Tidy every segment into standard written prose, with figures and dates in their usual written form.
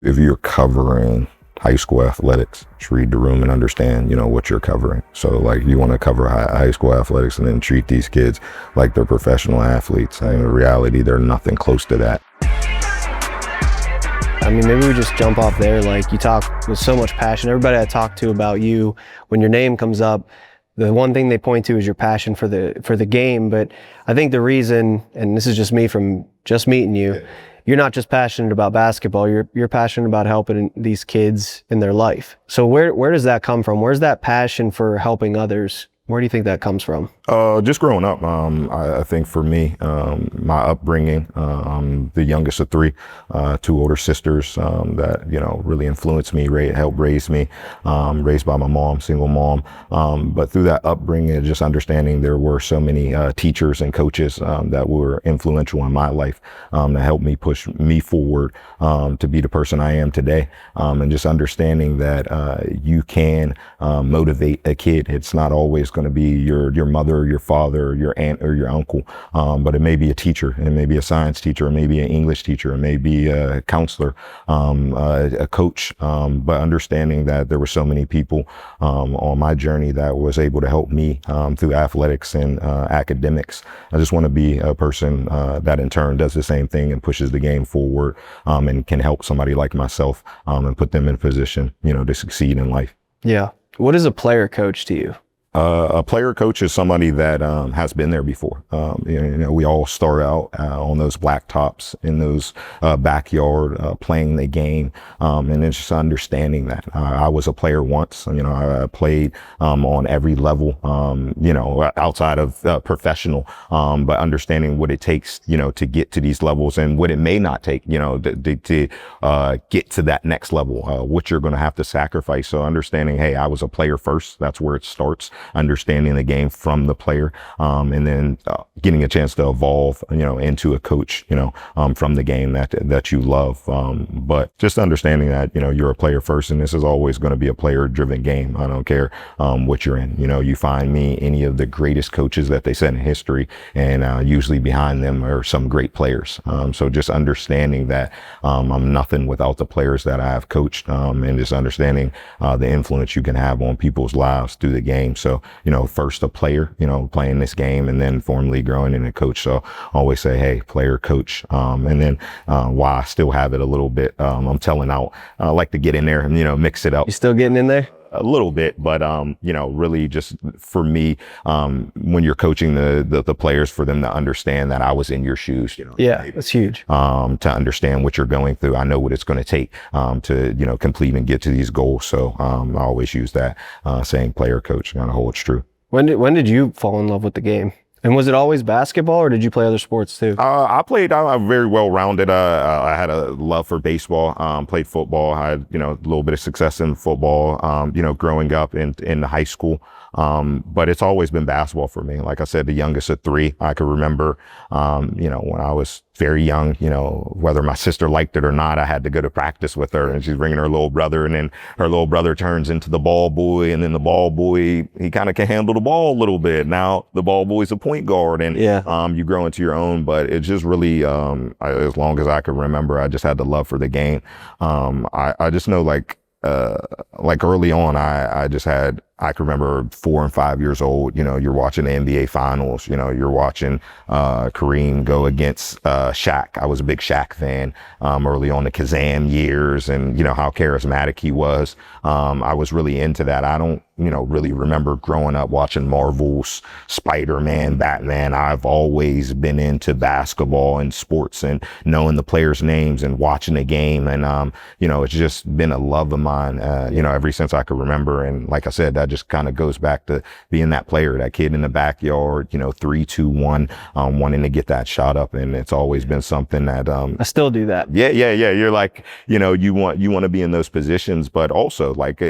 If you're covering high school athletics, just read the room and understand, what you're covering. So like you want to cover high school athletics and then treat these kids like they're professional athletes. And in reality, they're nothing close to that. I mean, maybe we just jump off there. Like, you talk with so much passion. Everybody I talk to about you, when your name comes up, the one thing they point to is your passion for the game. But I think the reason, and this is just me from just meeting you, you're not just passionate about basketball. You're passionate about helping these kids in their life. So where does that come from? Where's that passion for helping others? Where do you think that comes from? Just growing up, I think for me, my upbringing, I'm the youngest of three, two older sisters that, really influenced me, helped raise me, raised by my mom, single mom. But through that upbringing, just understanding there were so many teachers and coaches that were influential in my life that helped me push me forward to be the person I am today. And just understanding that you can motivate a kid. It's not always going to be your mother, your father, your aunt, or your uncle, but it may be a teacher, it may be a science teacher, it may be an English teacher, it may be a counselor, a coach, but understanding that there were so many people on my journey that was able to help me through athletics and academics. I just want to be a person that in turn does the same thing and pushes the game forward and can help somebody like myself and put them in a position, to succeed in life. Yeah. What is a player coach to you? A player coach is somebody that has been there before. We all start out on those blacktops in those backyard playing the game, and it's just understanding that I was a player once. I played on every level, outside of professional, but understanding what it takes, to get to these levels and what it may not take, to get to that next level, what you're going to have to sacrifice. So understanding, hey, I was a player first. That's where it starts. Understanding the game from the player, and then getting a chance to evolve, into a coach, from the game that you love. But just understanding that, you're a player first, and this is always going to be a player-driven game. I don't care what you're in. You find me any of the greatest coaches that they set in history, and usually behind them are some great players. So just understanding that I'm nothing without the players that I have coached, and just understanding the influence you can have on people's lives through the game. So, first a player, playing this game, and then formally growing into a coach. So I always say, hey, player, coach. And then while I still have it a little bit, I'm telling out, I like to get in there and, mix it up. You still getting in there? A little bit, but, really just for me, when you're coaching the players, for them to understand that I was in your shoes, Yeah, that's huge. To understand what you're going through. I know what it's going to take, to, complete and get to these goals. So, I always use that, saying player coach, kind of holds true. When did you fall in love with the game? And was it always basketball, or did you play other sports too? I played, I'm very well rounded. I had a love for baseball, played football. I had, a little bit of success in football, growing up in high school. But it's always been basketball for me. Like I said, the youngest of three. I could remember, when I was very young, whether my sister liked it or not, I had to go to practice with her, and she's bringing her little brother, and then her little brother turns into the ball boy, and then the ball boy, he kind of can handle the ball a little bit. Now the ball boy's a point guard, and you grow into your own. But it's just really, as long as I can remember, I just had the love for the game. I just know, like early on, I can remember 4 and 5 years old, you're watching the NBA finals, you're watching, Kareem go against, Shaq. I was a big Shaq fan, early on, the Kazam years, and, how charismatic he was. I was really into that. I don't, really remember growing up watching Marvel's Spider-Man, Batman. I've always been into basketball and sports and knowing the players' names and watching the game. And, it's just been a love of mine, ever since I could remember. And like I said, that just kind of goes back to being that player, that kid in the backyard, 3, 2, 1, wanting to get that shot up. And it's always been something that, I still do that. Yeah. You're like, you want to be in those positions, but also like,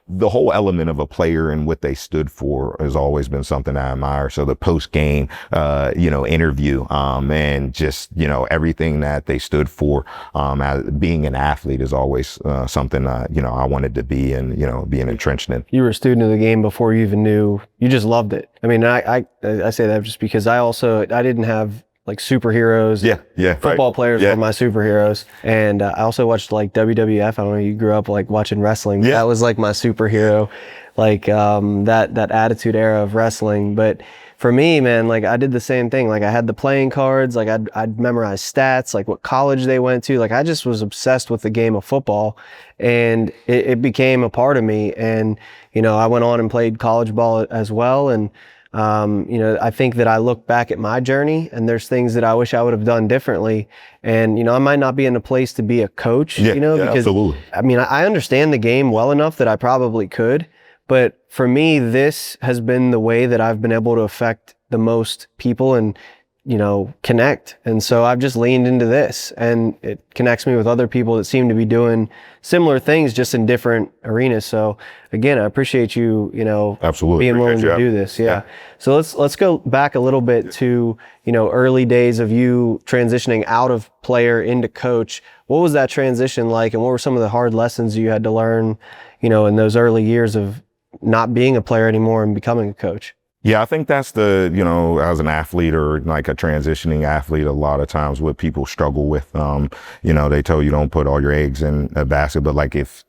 the whole element of a player and what they stood for has always been something I admire. So the post-game, interview, and just, everything that they stood for, as being an athlete is always, something, I wanted to be and, being entrenched in. You were a student of the game before you even knew, you just loved it. I mean, I say that just because I didn't have like superheroes. Yeah. Football right. players were my superheroes. And I also watched like WWF. I don't know, you grew up like watching wrestling. Yeah. That was like my superhero, like that attitude era of wrestling. But for me, man, like I did the same thing. Like I had the playing cards, like I'd memorize stats, like what college they went to. Like I just was obsessed with the game of football, and it became a part of me. And, you know, I went on and played college ball as well. And, you know, I think that I look back at my journey and there's things that I wish I would have done differently. And, you know, I might not be in a place to be a coach, you know, because absolutely. I mean, I understand the game well enough that I probably could, but for me, this has been the way that I've been able to affect the most people and, you know, connect. And so I've just leaned into this, and it connects me with other people that seem to be doing similar things, just in different arenas. So again, I appreciate you, you know, Absolutely. being willing Appreciate to you. do this. Yeah. So let's go back a little bit to, you know, early days of you transitioning out of player into coach. What was that transition like, and what were some of the hard lessons you had to learn, you know, in those early years of not being a player anymore and becoming a coach? Yeah, I think that's the, you know, as an athlete or like a transitioning athlete, a lot of times what people struggle with, you know, they tell you don't put all your eggs in a basket, but like if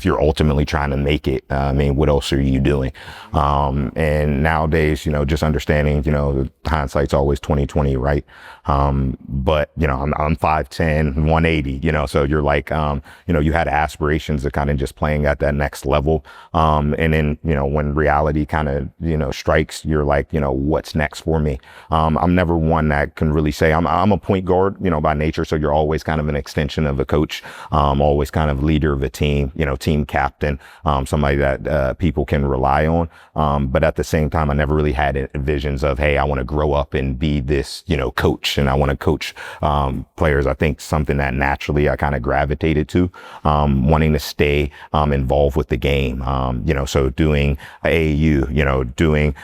you're ultimately trying to make it, I mean, what else are you doing? And nowadays, you know, just understanding, you know, hindsight's always 20/20, right? But, you know, I'm 5'10", 180, you know, so you're like, you know, you had aspirations of kind of just playing at that next level. And then, you know, when reality kind of, you know, strikes, you're like, you know, what's next for me? I'm never one that can really say I'm a point guard, you know, by nature. So you're always kind of an extension of a coach, always kind of leader of a team, you know, team captain, somebody that people can rely on. But at the same time, I never really had visions of, hey, I want to grow up and be this, you know, coach, and I want to coach players. I think something that naturally I kind of gravitated to, wanting to stay involved with the game. You know, so doing AAU, you know, doing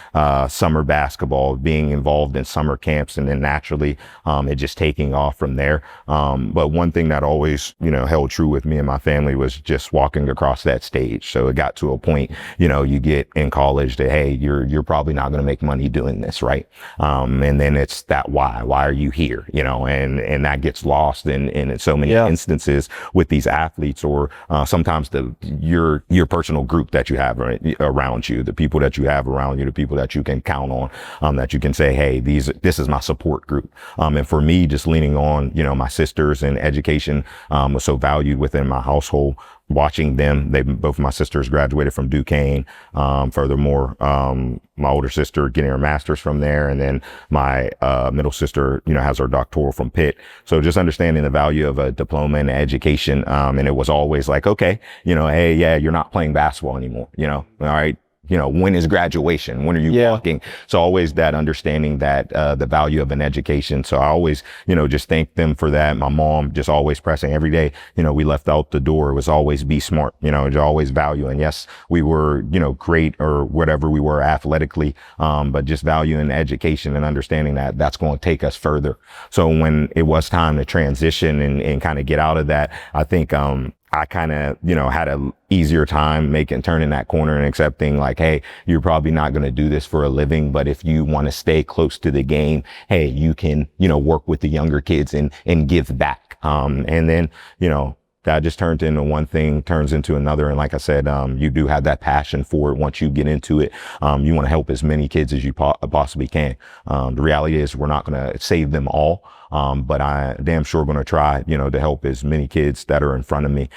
summer basketball, being involved in summer camps, and then naturally it just taking off from there. But one thing that always, you know, held true with me and my family was just walking across that stage. So it got to a point, you know, you get in college that, hey, you're probably not going to make money doing this, right? And then it's that why are you here? You know, and that gets lost in so many instances with these athletes, or sometimes your personal group that you have around you, the people that you have around you, the people that you can count on, that you can say, hey, this is my support group. And for me, just leaning on, you know, my sisters, and education was so valued within my household. Watching them, both my sisters graduated from Duquesne. Furthermore, my older sister getting her master's from there, and then my middle sister, you know, has her doctoral from Pitt. So just understanding the value of a diploma and education, and it was always like, okay, you know, hey, yeah, you're not playing basketball anymore, you know, all right. You know, when is graduation? When are you walking? So always that understanding that the value of an education. So I always, you know, just thank them for that. My mom just always pressing every day. You know, we left out the door. It was always be smart. You know, always value. And yes, we were, you know, great or whatever we were athletically, but just valuing education and understanding that that's going to take us further. So when it was time to transition and kind of get out of that, I think I kind of, you know, had a easier time turning that corner and accepting like, hey, you're probably not going to do this for a living, but if you want to stay close to the game, hey, you can, you know, work with the younger kids and give back. And then, you know, that just turns into one thing, turns into another. And like I said, you do have that passion for it. Once you get into it, you want to help as many kids as you possibly can. The reality is we're not going to save them all. But I damn sure going to try, you know, to help as many kids that are in front of me.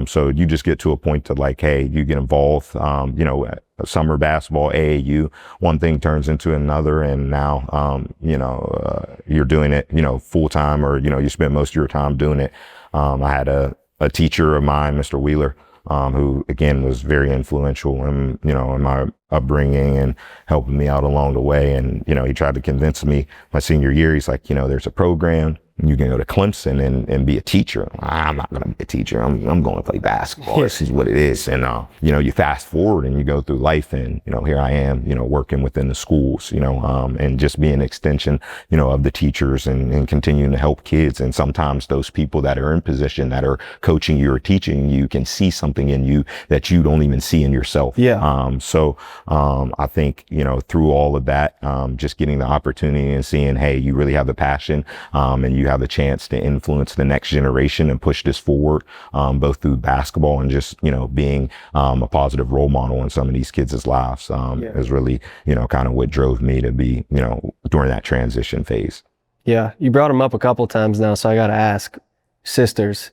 So you just get to a point to like, hey, you get involved, you know, summer basketball, AAU, one thing turns into another. And now, you know, you're doing it, you know, full time, or, you know, you spend most of your time doing it. I had a teacher of mine, Mr. Wheeler, who again was very influential in, you know, in my upbringing and helping me out along the way. And, you know, he tried to convince me my senior year. He's like, you know, there's a program, You can go to Clemson and be a teacher. I'm not going to be a teacher. I'm going to play basketball. This is what it is. And, you know, you fast forward and you go through life and, you know, here I am, you know, working within the schools, you know, and just being an extension, you know, of the teachers and continuing to help kids. And sometimes those people that are in position that are coaching you or teaching you can see something in you that you don't even see in yourself. Yeah. So I think, you know, through all of that, just getting the opportunity and seeing, hey, you really have the passion, and you have a chance to influence the next generation and push this forward, both through basketball and just, you know, being a positive role model in some of these kids' lives, is really, you know, kind of what drove me to be, you know, during that transition phase. Yeah. You brought them up a couple times now, so I got to ask, sisters.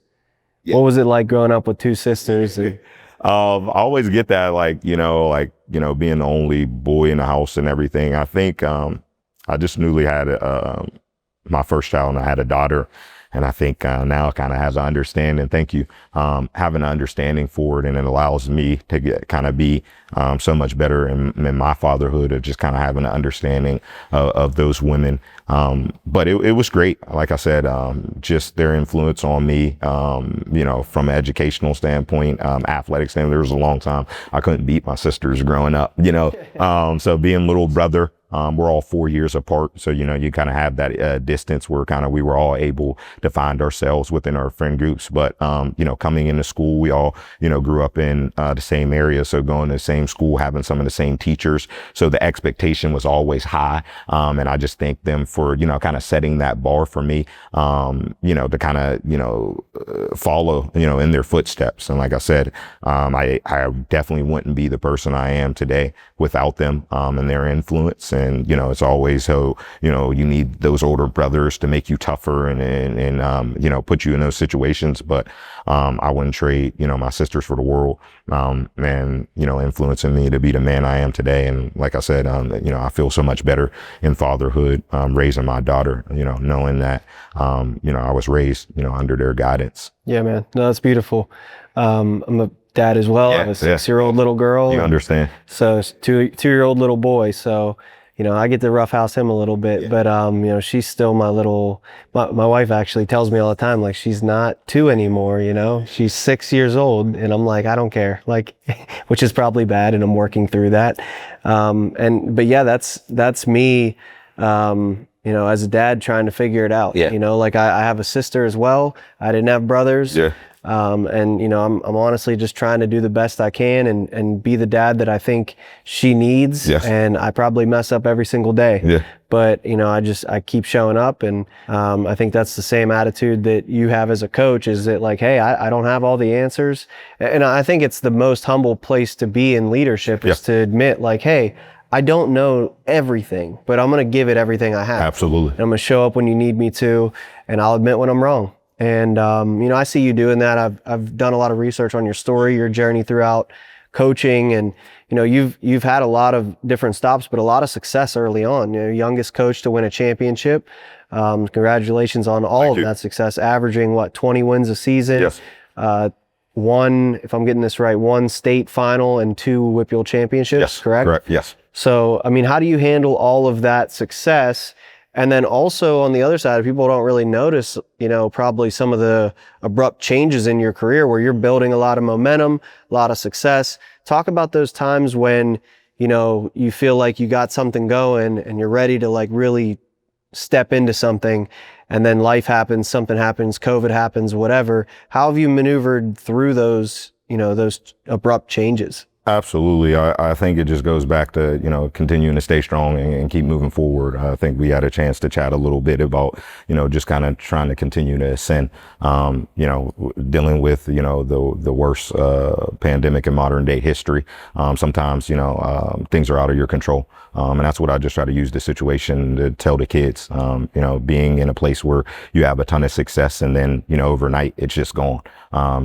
Yeah. What was it like growing up with two sisters? I always get that, like, you know, being the only boy in the house and everything. I think I just newly had my first child, and I had a daughter. And I think now kind of has an understanding, thank you, having an understanding for it. And it allows me to kind of be so much better in my fatherhood, of just kind of having an understanding of those women. But it was great. Like I said, just their influence on me, you know, from an educational standpoint, athletic standpoint. There was a long time I couldn't beat my sisters growing up, you know. So being little brother, we're all 4 years apart. So, you know, you kind of have that distance where we were all able to find ourselves within our friend groups. But, you know, coming into school, we all, you know, grew up in the same area. So going to the same school, having some of the same teachers. So the expectation was always high. And I just thank them for, you know, kind of setting that bar for me, you know, to kind of, you know, follow, you know, in their footsteps. And like I said, I definitely wouldn't be the person I am today without them, and their influence. And, you know, it's always so, you know, you need those older brothers to make you tougher and you know, put you in those situations. But I wouldn't trade, you know, my sisters for the world, and, you know, influencing me to be the man I am today. And like I said, you know, I feel so much better in fatherhood, raising my daughter, you know, knowing that, you know, I was raised, you know, under their guidance. Yeah, man. No, that's beautiful. I'm a dad as well. I have a 6-year-old little girl. You understand? So two-year-old little boy. So, you know, I get to roughhouse him a little bit, but, you know, she's still my wife actually tells me all the time, like, she's not 2 anymore, you know, she's 6 years old. And I'm like, I don't care, like, which is probably bad. And I'm working through that. But yeah, that's me, you know, as a dad trying to figure it out, you know, like I have a sister as well. I didn't have brothers. And, you know, I'm honestly just trying to do the best I can and be the dad that I think she needs. And I probably mess up every single day. But, you know, I keep showing up. And I think that's the same attitude that you have as a coach, is that like, hey, I don't have all the answers. And I think it's the most humble place to be in leadership, is to admit, like, hey, I don't know everything, but I'm going to give it everything I have. Absolutely. And I'm going to show up when you need me to, and I'll admit when I'm wrong. And, you know, I see you doing that. I've done a lot of research on your story, your journey throughout coaching, and, you know, you've had a lot of different stops, but a lot of success early on. You know, youngest coach to win a championship. Congratulations on all of that success, averaging 20 wins a season. One, if I'm getting this right, 1 state final and 2 WPIAL championships, correct? Correct, yes. So, I mean, how do you handle all of that success? And then also on the other side, people don't really notice, you know, probably some of the abrupt changes in your career where you're building a lot of momentum, a lot of success. Talk about those times when, you know, you feel like you got something going and you're ready to like really step into something, and then life happens, something happens, COVID happens, whatever. How have you maneuvered through those, you know, those abrupt changes? Absolutely. I think it just goes back to, you know, continuing to stay strong and keep moving forward. I think we had a chance to chat a little bit about, you know, just kind of trying to continue to ascend, you know, dealing with, you know, the worst pandemic in modern day history. Sometimes, you know, things are out of your control. And that's what I just try to use the situation to tell the kids, you know, being in a place where you have a ton of success and then, you know, overnight it's just gone,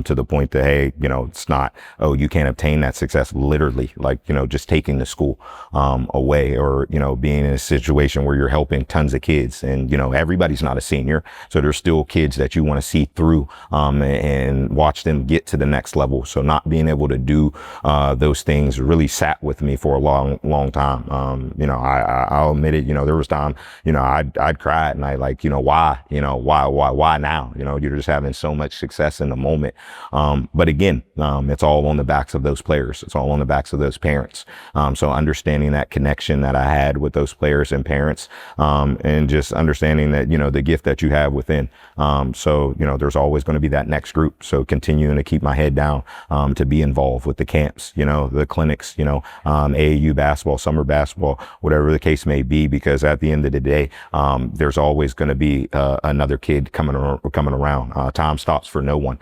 to the point that, hey, you know, it's not, oh, you can't obtain that success that's literally like, just taking the school, away, or, being in a situation where you're helping tons of kids, and, everybody's not a senior. So there's still kids that you want to see through, and watch them get to the next level. So not being able to do, those things really sat with me for a long time. I'll admit it, there was time, I'd cry at night, like, why now? You're just having so much success in the moment. But again, it's all on the backs of those players. It's all on the backs of those parents. So understanding that connection that I had with those players and parents, and just understanding that, the gift that you have within. So, there's always going to be that next group. So continuing to keep my head down, to be involved with the camps, the clinics, AAU basketball, summer basketball, whatever the case may be, because at the end of the day, there's always going to be another kid coming around. Time stops for no one.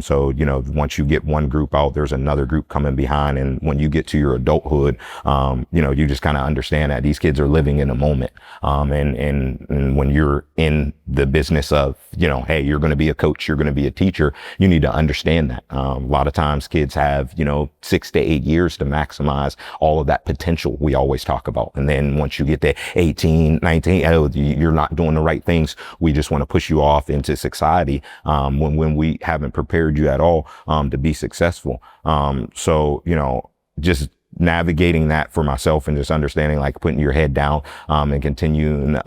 So, once you get one group out, there's another group coming behind. And when you get to your adulthood, you just kind of understand that these kids are living in a moment. And when you're in the business of, hey, you're going to be a coach, you're going to be a teacher, you need to understand that. A lot of times kids have, 6 to 8 years to maximize all of that potential we always talk about. And then once you get to 18, 19, you're not doing the right things. We just want to push you off into society, when we haven't prepared you at all, to be successful. So, just navigating that for myself, and just understanding, like, putting your head down, and continuing,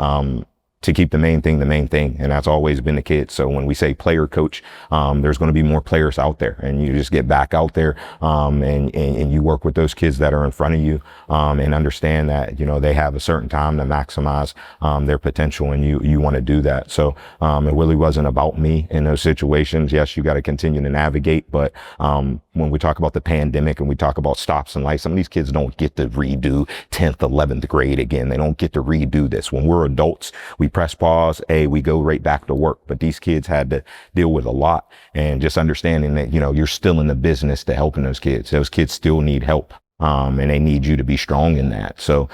to keep the main thing. And that's always been the kid. So when we say player coach, there's going to be more players out there, and you just get back out there, and you work with those kids that are in front of you, and understand that, they have a certain time to maximize, their potential, and you want to do that. So, it really wasn't about me in those situations. Yes, you got to continue to navigate, but, when we talk about the pandemic and we talk about stops in life, some of these kids don't get to redo 10th, 11th grade again. They don't get to redo this. When we're adults, we press pause, we go right back to work. But these kids had to deal with a lot, and just understanding that, you're still in the business to helping those kids. Those kids still need help. And they need you to be strong in that. So,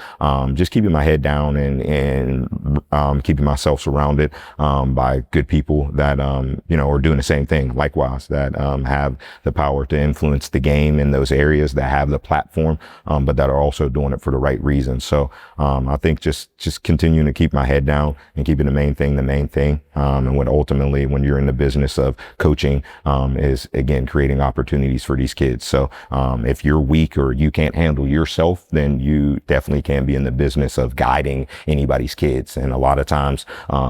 just keeping my head down, and keeping myself surrounded, by good people that, are doing the same thing. Likewise, that, have the power to influence the game in those areas, that have the platform, but that are also doing it for the right reasons. So, I think just continuing to keep my head down and keeping the main thing. And ultimately, when you're in the business of coaching, is again, creating opportunities for these kids. So, if you're weak or you can't handle yourself, then you definitely can be in the business of guiding anybody's kids. And a lot of times,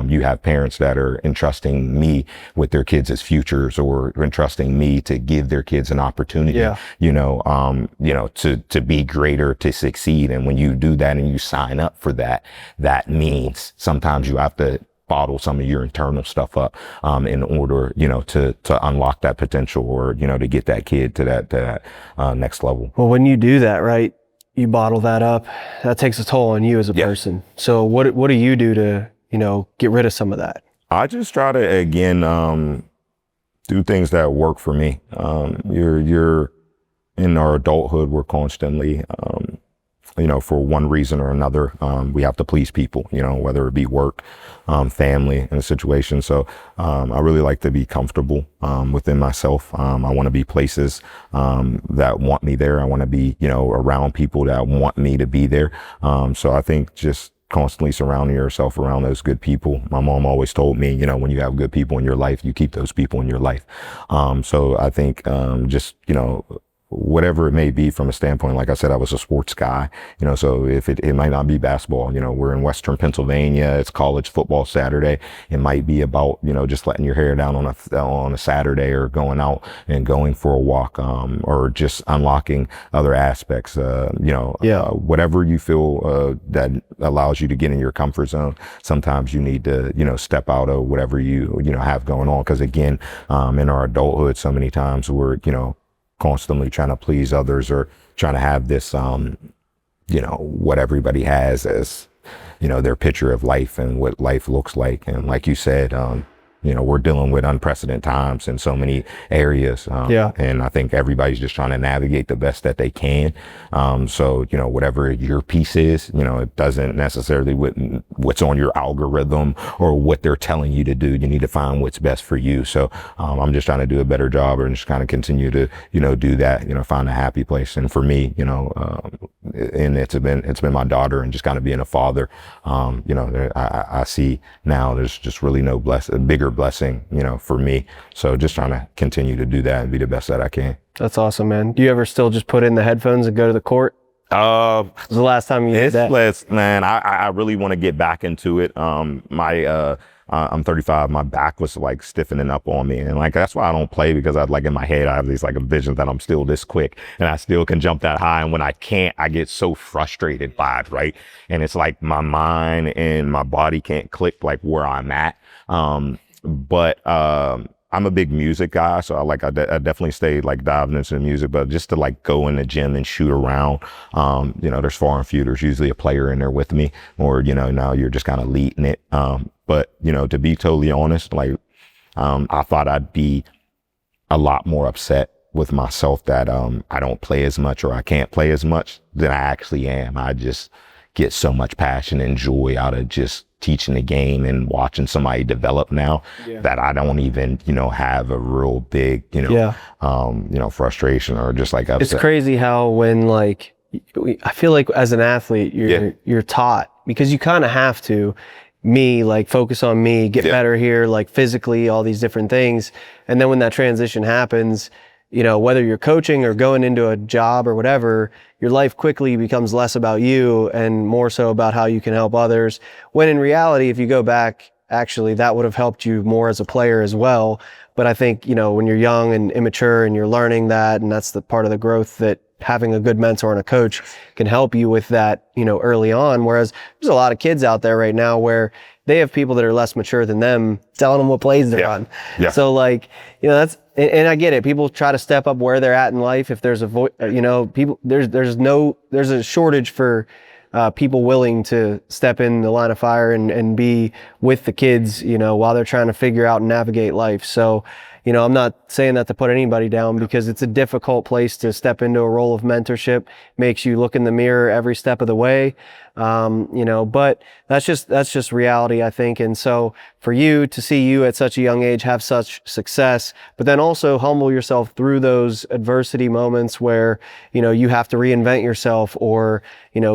you have parents that are entrusting me with their kids' futures, or entrusting me to give their kids an opportunity, to be greater, to succeed. And when you do that and you sign up for that, that means sometimes you have to bottle some of your internal stuff up, in order, to unlock that potential, or, to get that kid to that next level. Well, when you do that, right, you bottle that up, that takes a toll on you as a person. So what do you do to, get rid of some of that? I just try to, again, do things that work for me. You're in our adulthood, we're constantly, for one reason or another, we have to please people, whether it be work, family, and a situation. So, I really like to be comfortable, within myself. I want to be places, that want me there. I want to be, around people that want me to be there. So I think just constantly surrounding yourself around those good people. My mom always told me, when you have good people in your life, you keep those people in your life. So I think, just, whatever it may be from a standpoint, like I said, I was a sports guy, so if it might not be basketball, we're in Western Pennsylvania, it's college football Saturday. It might be about, just letting your hair down on a Saturday, or going out and going for a walk, or just unlocking other aspects, whatever you feel, that allows you to get in your comfort zone. Sometimes you need to, step out of whatever you have going on. Cause again, in our adulthood, so many times we're, constantly trying to please others, or trying to have this, what everybody has as, their picture of life and what life looks like. And like you said, we're dealing with unprecedented times in so many areas. And I think everybody's just trying to navigate the best that they can. So, whatever your piece is, it doesn't necessarily what's on your algorithm or what they're telling you to do. You need to find what's best for you. So, I'm just trying to do a better job and just kind of continue to, do that, find a happy place. And for me, and it's been my daughter, and just kind of being a father, I see now there's just really no bigger blessing, for me. So just trying to continue to do that and be the best that I can. That's awesome, man. Do you ever still just put in the headphones and go to the court? When was the last time you did that? Man, I really want to get back into it. I'm 35. My back was like stiffening up on me, and like that's why I don't play, because I in my head I have these like a vision that I'm still this quick and I still can jump that high, and when I can't, I get so frustrated by it, right? And it's like my mind and my body can't click like where I'm at. But I'm a big music guy, so I definitely stay like diving into the music, but just to like go in the gym and shoot around, there's far and few. There's usually a player in there with me, or, now you're just kind of leading it. But, to be totally honest, like, I thought I'd be a lot more upset with myself that, I don't play as much or I can't play as much than I actually am. I just get so much passion and joy out of just teaching the game and watching somebody develop now that I don't even, have a real big, frustration or just like upset. It's crazy how when like, I feel like as an athlete, you're taught, because you kind of have to, like focus on me, get better here, like physically, all these different things. And then when that transition happens, whether you're coaching or going into a job or whatever, your life quickly becomes less about you and more so about how you can help others. When in reality, if you go back, actually, that would have helped you more as a player as well. But I think, when you're young and immature and you're learning that, and that's the part of the growth that having a good mentor and a coach can help you with that, early on. Whereas there's a lot of kids out there right now where they have people that are less mature than them telling them what plays they're on. So like, that's, and I get it. People try to step up where they're at in life. If there's there's a shortage for people willing to step in the line of fire and be with the kids, while they're trying to figure out and navigate life. So, I'm not saying that to put anybody down, because it's a difficult place to step into a role of mentorship. Makes you look in the mirror every step of the way. But that's just reality, I think. And so for you to see you at such a young age have such success, but then also humble yourself through those adversity moments where, you have to reinvent yourself or,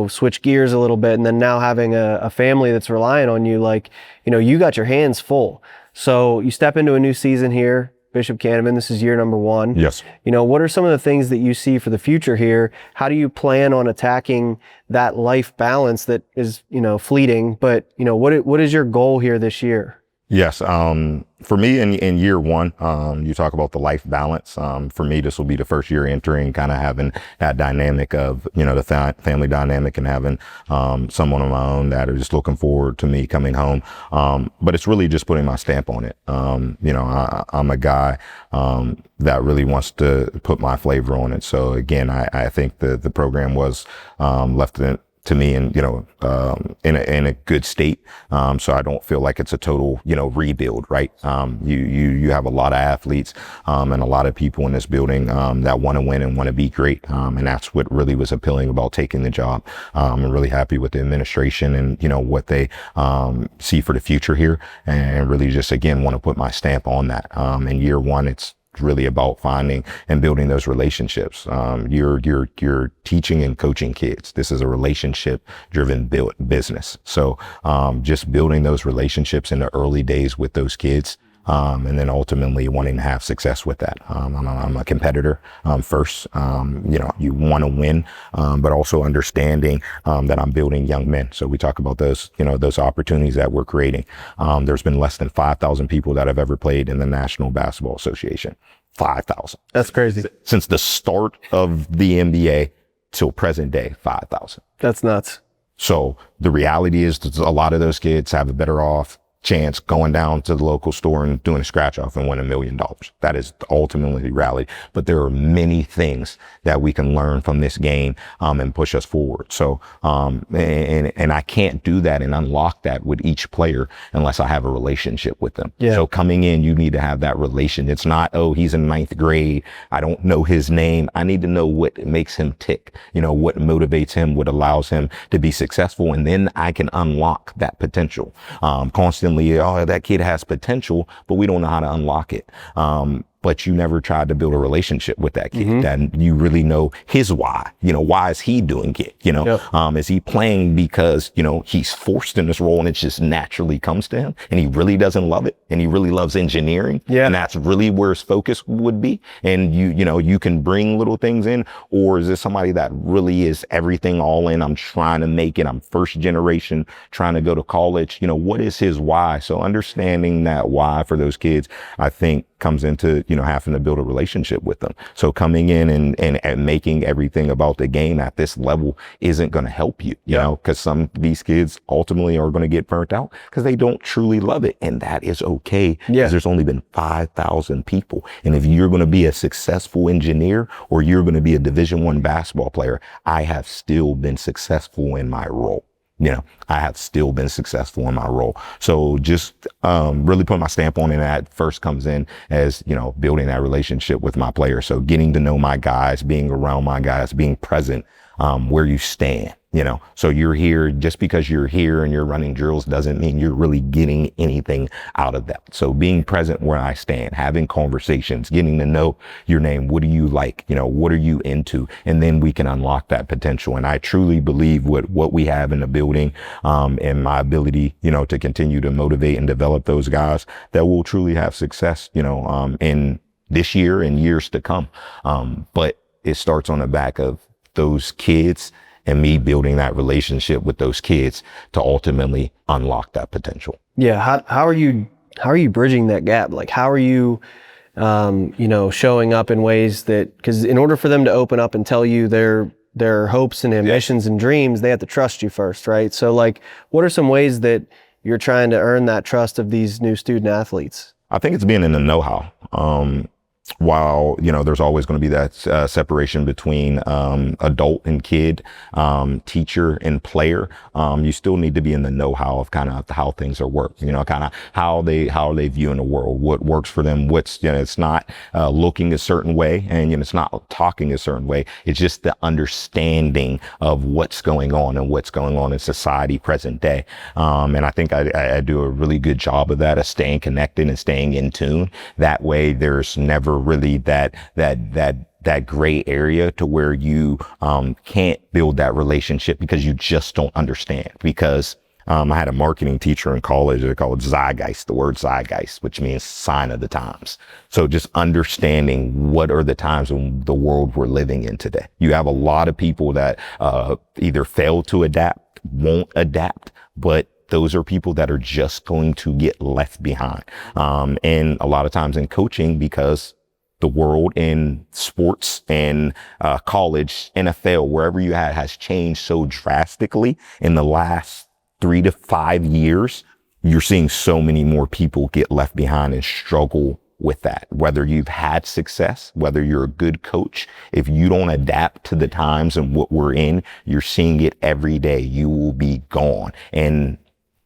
switch gears a little bit. And then now having a family that's relying on you, like, you got your hands full. So you step into a new season here, Bishop Canevin, this is year number 1. Yes. What are some of the things that you see for the future here? How do you plan on attacking that life balance that is, fleeting, but, what is your goal here this year? Yes. For me in year 1, you talk about the life balance. For me, this will be the first year entering, kind of having that dynamic of, the family dynamic, and having, someone of my own that are just looking forward to me coming home. But it's really just putting my stamp on it. I'm a guy, that really wants to put my flavor on it. So again, I think the program was, left to me in in a good state. So I don't feel like it's a total, rebuild, right? You have a lot of athletes, and a lot of people in this building, that want to win and want to be great. And that's what really was appealing about taking the job. I'm really happy with the administration and, what they, see for the future here, and really just, again, want to put my stamp on that. In year 1, it's really about finding and building those relationships. You're teaching and coaching kids. This is a relationship driven business. So, just building those relationships in the early days with those kids, and then ultimately wanting to have success with that. I'm a competitor, first. You want to win, but also understanding, that I'm building young men. So we talk about those, those opportunities that we're creating. There's been less than 5,000 people that have ever played in the National Basketball Association. 5,000. That's crazy. Since the start of the NBA till present day, 5,000. That's nuts. So the reality is that a lot of those kids have a better off chance going down to the local store and doing a scratch off and win $1 million. That is ultimately the reality. But there are many things that we can learn from this game, and push us forward. So, and I can't do that and unlock that with each player unless I have a relationship with them. Yeah. So coming in, you need to have that relation. It's not, oh, he's in 9th grade, I don't know his name. I need to know what makes him tick, what motivates him, what allows him to be successful. And then I can unlock that potential. Constantly, oh, that kid has potential, but we don't know how to unlock it. But you never tried to build a relationship with that kid. That you really know his why. Why is he doing it? Yep. Is he playing because, he's forced in this role and it just naturally comes to him and he really doesn't love it and he really loves engineering. Yeah. And that's really where his focus would be. And you can bring little things in, or is this somebody that really is everything all in? I'm trying to make it. I'm first generation trying to go to college. What is his why? So understanding that why for those kids, I think comes into, having to build a relationship with them. So coming in and making everything about the game at this level isn't going to help you, because some of these kids ultimately are going to get burnt out because they don't truly love it. And that is okay. Yeah. There's only been 5,000 people. And if you're going to be a successful engineer or you're going to be a Division I basketball player, I have still been successful in my role. I have still been successful in my role. So just really put my stamp on it. That first comes in as, building that relationship with my players. So getting to know my guys, being around my guys, being present where you stand. So you're here, just because you're here and you're running drills doesn't mean you're really getting anything out of that. So being present where I stand, having conversations, getting to know your name. What do you like? What are you into? And then we can unlock that potential. And I truly believe what we have in the building, and my ability, to continue to motivate and develop those guys that will truly have success, in this year and years to come. But it starts on the back of those kids and me building that relationship with those kids to ultimately unlock that potential. Yeah. How are you bridging that gap? Like, how are you, showing up in ways that, because in order for them to open up and tell you their hopes and ambitions and dreams, they have to trust you first, right? So like, what are some ways that you're trying to earn that trust of these new student athletes? I think it's being in the know-how. While, there's always going to be that separation between adult and kid, teacher and player, you still need to be in the know-how of kind of how things are worked, kind of how they view in the world, what works for them, what's, it's not looking a certain way and, it's not talking a certain way. It's just the understanding of what's going on and what's going on in society present day. And I think I do a really good job of that, of staying connected and staying in tune. That way there's never really that gray area to where you can't build that relationship because you just don't understand. Because I had a marketing teacher in college. They call it zeitgeist, the word zeitgeist, which means sign of the times. So just understanding what are the times in the world we're living in today. You have a lot of people that either fail to adapt, won't adapt, but those are people that are just going to get left behind. And a lot of times in coaching, because the world in sports and college, NFL, wherever you has changed so drastically in the last 3 to 5 years, you're seeing so many more people get left behind and struggle with that. Whether you've had success, whether you're a good coach, if you don't adapt to the times and what we're in, you're seeing it every day. You will be gone. And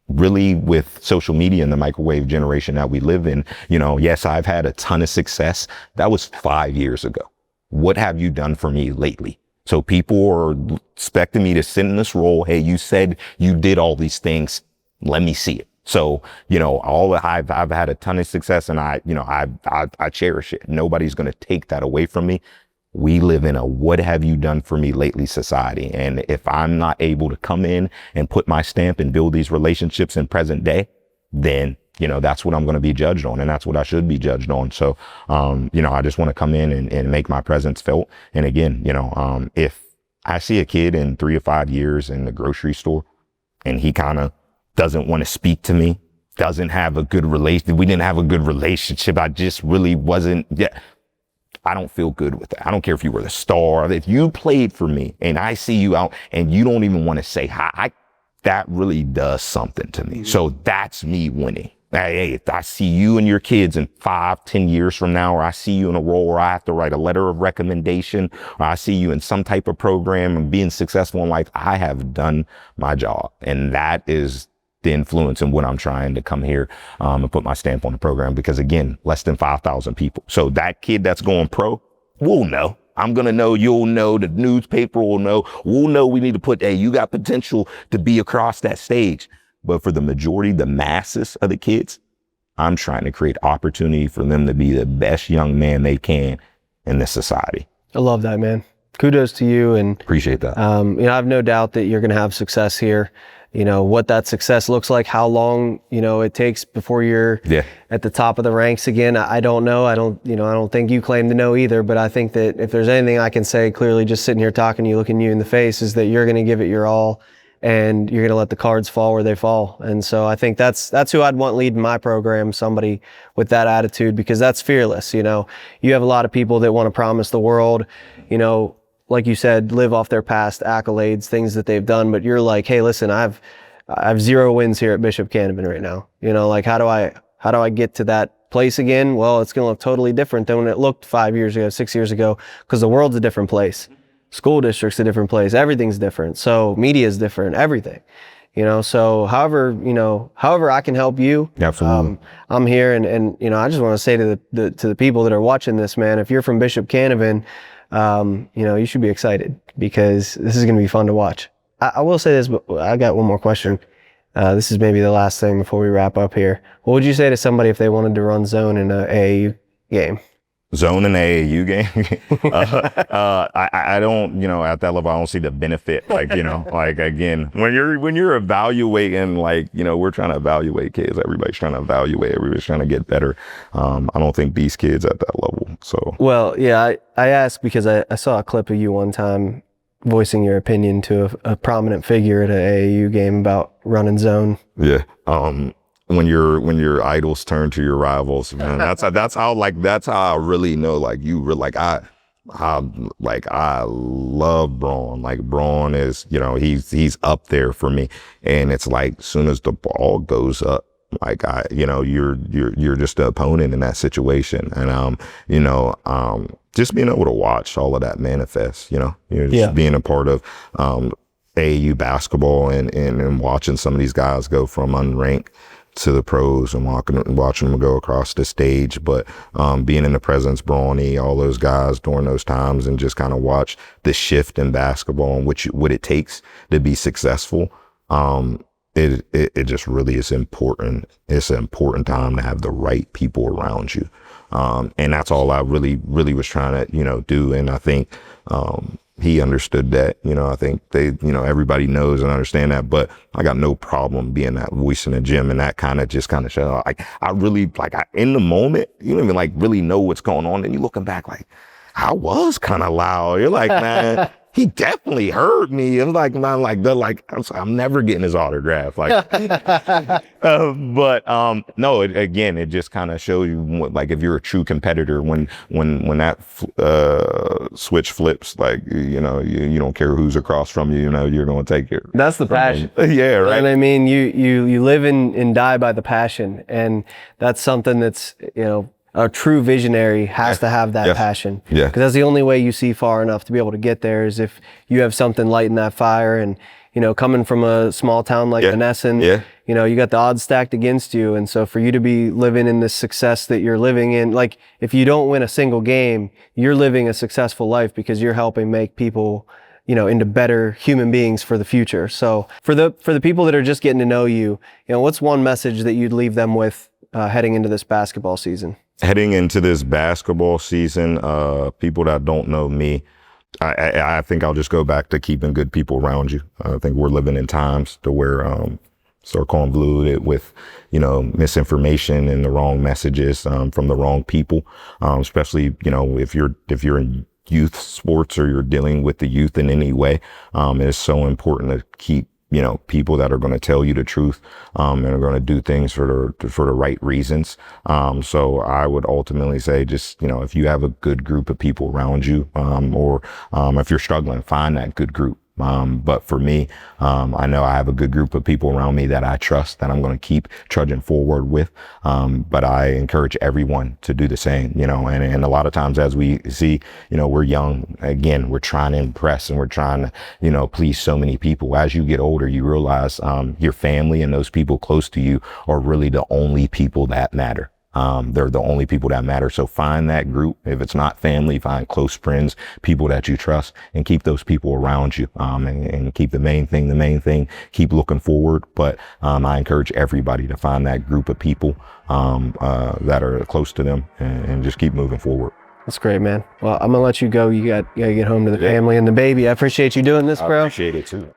really with social media and the microwave generation that we live in, yes, I've had a ton of success. That was 5 years ago. What have you done for me lately? So people are expecting me to sit in this role. Hey, you said you did all these things. Let me see it. So, I've had a ton of success and I cherish it. Nobody's going to take that away from me. We live in a what have you done for me lately society. And if I'm not able to come in and put my stamp and build these relationships in present day, then, that's what I'm going to be judged on. And that's what I should be judged on. So, I just want to come in and make my presence felt. And again, if I see a kid in 3 to 5 years in the grocery store and he kind of doesn't want to speak to me, doesn't have a good relation, we didn't have a good relationship. I just really wasn't. I don't feel good with that. I don't care if you were the star. If you played for me and I see you out and you don't even want to say hi, that really does something to me. So that's me winning. Hey, if I see you and your kids in 5-10 years from now, or I see you in a role where I have to write a letter of recommendation, or I see you in some type of program and being successful in life, I have done my job. And that is the influence in what I'm trying to come here and put my stamp on the program. Because again, less than 5,000 people. So that kid that's going pro, we'll know. I'm going to know, you'll know, the newspaper will know, we'll know we need to put, hey, you got potential to be across that stage. But for the majority, the masses of the kids, I'm trying to create opportunity for them to be the best young man they can in this society. I love that, man. Kudos to you. And appreciate that. I have no doubt that you're going to have success here. What that success looks like, how long, it takes before you're at the top of the ranks again. I don't know. I don't think you claim to know either, but I think that if there's anything I can say clearly just sitting here talking to you, looking you in the face, is that you're going to give it your all. And you're going to let the cards fall where they fall. And so I think that's who I'd want leading my program, somebody with that attitude, because that's fearless. You have a lot of people that want to promise the world, like you said, live off their past accolades, things that they've done. But you're like, hey, listen, I've 0 wins here at Bishop Canevin right now. How do I get to that place again? Well, it's going to look totally different than when it looked 5 years ago, 6 years ago, because the world's a different place. School district's a different place. Everything's different. So media is different. Everything, so however I can help you. Absolutely. I'm here. And I just want to say to the people that are watching this, man, if you're from Bishop Canevin, you should be excited, because this is going to be fun to watch. I will say this, but I got one more question. This is maybe the last thing before we wrap up here. What would you say to somebody if they wanted to run zone in an AAU game? Zone in the AAU game. I don't, at that level, I don't see the benefit. Again, when you're evaluating, we're trying to evaluate kids. Everybody's trying to evaluate. Everybody's trying to get better. I don't think these kids at that level. So. Well, yeah, I asked because I saw a clip of you one time voicing your opinion to a prominent figure at an AAU game about running zone. Yeah. When your idols turn to your rivals, man, that's how I really know, I love Braun. Braun is, he's up there for me. And it's as soon as the ball goes up, you're just the opponent in that situation. And, just being able to watch all of that manifest, just being a part of, AAU basketball and watching some of these guys go from unranked to the pros and watching them go across the stage, but being in the presence, Brawny, all those guys during those times, and just kind of watch the shift in basketball and what it takes to be successful. It just really is important. It's an important time to have the right people around you, and that's all I really was trying to do. And I think he understood that. I think they, everybody knows and understand that, but I got no problem being that voice in the gym, and that kind of show. I really, in the moment, you don't even really know what's going on. And you looking back, I was kind of loud. You're like, man, he definitely heard me. I'm like, man, I'm never getting his autograph. No, it just kind of shows you if you're a true competitor, when that switch flips, you don't care who's across from you, you're going to take it. That's the passion. Yeah, right. And I mean, you live and die by the passion, and that's something that's, a true visionary has to have that passion. Yeah. Because that's the only way you see far enough to be able to get there, is if you have something lighting that fire. And, coming from a small town like Monessen, you got the odds stacked against you. And so for you to be living in this success that you're living in, if you don't win a single game, you're living a successful life, because you're helping make people, into better human beings for the future. So for the people that are just getting to know you, what's one message that you'd leave them with heading into this basketball season? Heading into this basketball season, people that don't know me, I think I'll just go back to keeping good people around you. I think we're living in times to where start convoluted with, misinformation and the wrong messages from the wrong people, especially, if you're in youth sports or you're dealing with the youth in any way. It's so important to keep people that are going to tell you the truth, and are going to do things for the right reasons. So I would ultimately say just, if you have a good group of people around you, or if you're struggling, find that good group. But for me, I know I have a good group of people around me that I trust, that I'm going to keep trudging forward with. But I encourage everyone to do the same, and a lot of times as we see, we're young, again, we're trying to impress and we're trying to, please so many people. As you get older, you realize your family and those people close to you are really the only people that matter. They're the only people that matter. So find that group. If it's not family, find close friends, people that you trust, and keep those people around you. And keep the main thing, keep looking forward. But I encourage everybody to find that group of people that are close to them and just keep moving forward. That's great, man. Well, I'm gonna let you go. You gotta get home to the family and the baby. I appreciate you doing this, bro. I appreciate it too.